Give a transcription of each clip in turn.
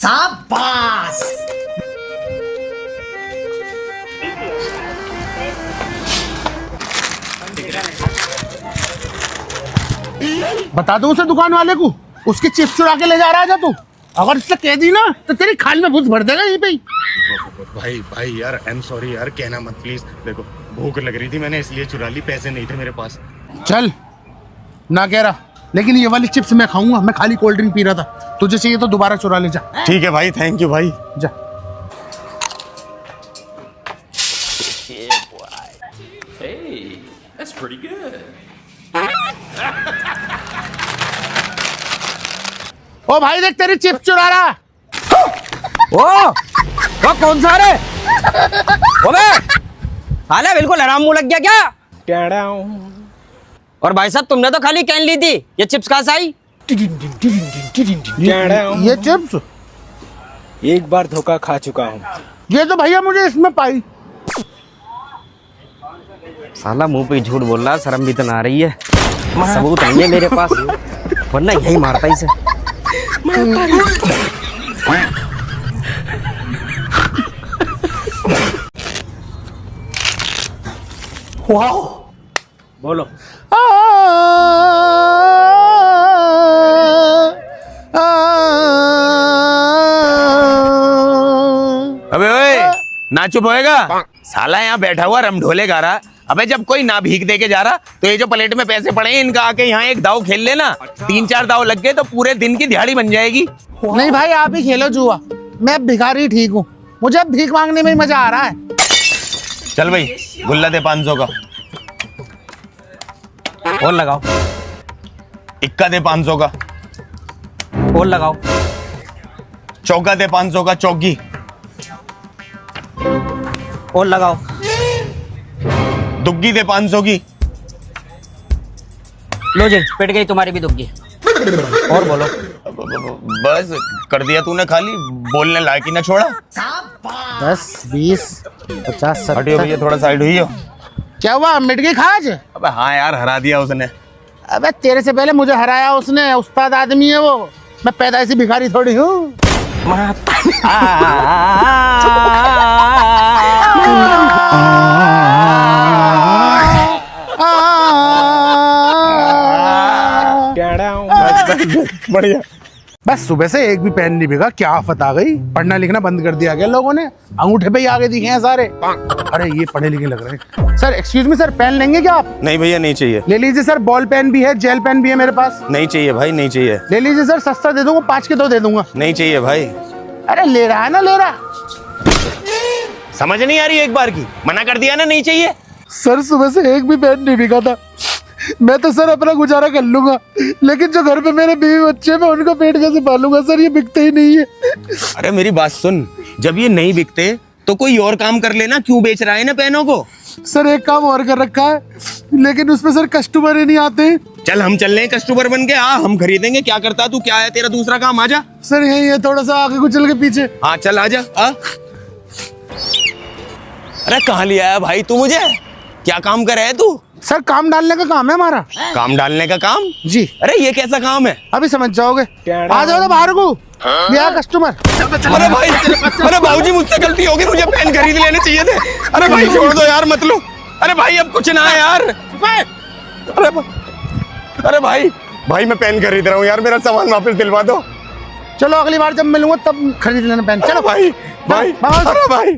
शाबाश। बता दो उसे दुकान वाले को, उसके चिप्स चुरा के ले जा रहा है तू। अगर इससे कह दी ना तो तेरी खाल में भूस भर देगा यहीं पे ही। भाई यार आई एम सॉरी यार, कहना मत प्लीज। देखो भूख लग रही थी, मैंने इसलिए चुरा ली, पैसे नहीं थे मेरे पास। चल ना कह रहा, लेकिन ये वाली चिप्स मैं खाऊंगा। मैं खाली कोल्ड ड्रिंक पी रहा था, तुझे चाहिए तो दोबारा चुरा ले जा। ठीक है भाई, थैंक यू भाई। जा। Hey, that's pretty good. ओ भाई देख तेरी चिप्स चुरा रहा। वो कौन सा रे? ओबे साले बिल्कुल हराम मुंह लग गया क्या? और भाई साहब तुमने तो खाली कैन ली थी, ये चिप्स कहाँ से आई? ये चिप्स एक बार धोखा खा चुका हूँ। ये तो भैया मुझे इसमें पाई। साला मुंह पे झूठ बोल रहा, शर्म भी तो ना आ रही है। सबूत नहीं है मेरे पास, वरना यही मारता इसे। वाओ बोलो। अबे ओए, ना चुप होएगा? साला यहाँ बैठा हुआ रमढोले गा रहा। अबे जब कोई ना भीख दे के जा रहा तो ये जो प्लेट में पैसे पड़े हैं इनका आके यहाँ एक दाव खेल लेना। 3-4 दाव लग गए तो पूरे दिन की दिहाड़ी बन जाएगी। नहीं भाई आप ही खेलो जुआ, मैं भिखारी ठीक हूँ, मुझे अब भीख मांगने में ही मजा आ रहा है। चल भाई गुल्ला दे 500 का। और लगाओ। इक्का दे 500 का। और लगाओ। चौका दे 500 का चौकी। और लगाओ। दुग्गी दे 500 की। लो जी पिट गई तुम्हारी भी दुग्गी। और बोलो। बस कर दिया तूने, खाली बोलने लायक ही ना छोड़ा। 10, 20, 50, हटियो 70। भैया थोड़ा साइड हुई हो। क्या हुआ, मिट गई खाज? अबे हाँ यार, हरा दिया उसने। अबे तेरे से पहले मुझे हराया उसने, उस्ताद आदमी है वो। मैं पैदाइशी भिखारी थोड़ी हूँ। बढ़िया। बस सुबह से एक भी पेन नहीं बिका, क्या आफत आ गई। पढ़ना लिखना बंद कर दिया गया लोगों ने, अंगूठे पे ही आगे दिखे हैं सारे। अरे ये पढ़े लिखे लग रहे हैं। Sir excuse me sir, pen लेंगे क्या आप? नहीं भैया नहीं चाहिए। ले लीजिए सर, बॉल पेन भी है, जेल पेन भी है मेरे पास। नहीं चाहिए भाई, नहीं चाहिए। ले लीजिए सर, सस्ता दे दूंगा, 5 के 2 दे दूंगा। नहीं चाहिए भाई। अरे ले रहा है ना, ले रहा। समझ नहीं आ रही, एक बार की मना कर दिया ना, नहीं चाहिए। सर सुबह से एक भी पेन नहीं बिका था। मैं तो सर अपना गुजारा कर लूंगा, लेकिन जो घर पे मेरे बीवी बच्चे मैं उनका पेट कैसे पालूंगा सर, ये बिकते ही नहीं है। अरे मेरी बात सुन, जब ये नहीं बिकते तो कोई और काम कर लेना, क्यों बेच रहा है ना पेनों को? सर एक काम और कर रखा है, लेकिन उसमें सर कस्टमर ही नहीं आते। चल हम चल रहे हैं कस्टमर बन के, आ हम खरीदेंगे। क्या करता तू, क्या है तेरा दूसरा काम? आजा सर यही है, थोड़ा सा आगे कुचल के पीछे। हाँ चल आजा आ। अरे कहाँ लिया है भाई तू मुझे? क्या काम कर रहा है तू? सर काम डालने का काम है हमारा। काम डालने का काम? जी। अरे ये कैसा काम है? अभी समझ जाओगे, आ जाओ तो बाहर को। लिया कस्टमर। अरे भाई, अरे बाबूजी मुझसे गलती हो गई, मुझे पेन खरीद लेने चाहिए थे। अरे भाई छोड़ दो यार, मत लो। अरे भाई अब कुछ ना है यार। अरे भाई मैं पेन खरीद रहा हूँ यार, मेरा सामान वापस दिलवा दो। चलो अगली बार जब मिलूंगा तब खरीद लेना पेन। चलो भाई अरे भाई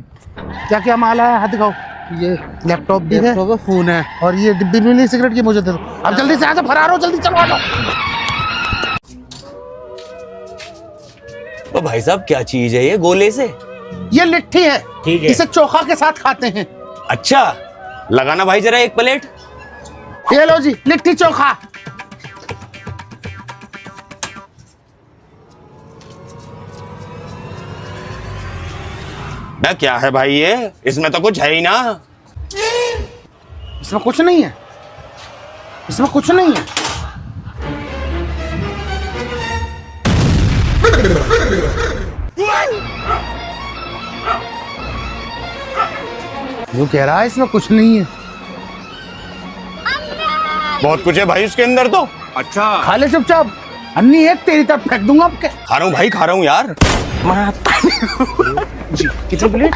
क्या क्या माल है, हाथ दिखाओ। ये लैपटॉप भी है, फोन है, और ये डिब्बी में नहीं सिगरेट की, मुझे दे दो। अब जल्दी से यहाँ से फरार हो, जल्दी चलो आ जाओ। तो भाई साहब क्या चीज है ये गोले से? ये लिट्टी है, ठीक है। इसे चोखा के साथ खाते हैं। अच्छा लगाना भाई जरा एक प्लेट। ये लो जी लिट्टी चोखा। क्या है भाई ये? इसमें तो कुछ है ही ना। इसमें कुछ नहीं है, इसमें कुछ नहीं है। वो कह रहा है इसमें कुछ नहीं है। बहुत कुछ है भाई उसके अंदर तो। अच्छा खा ले चुपचाप। अन्नी एक तेरी तरफ फेंक दूंगा आपके। खा रहा हूँ भाई, खा रहा हूँ यार। जी कितने प्लेट?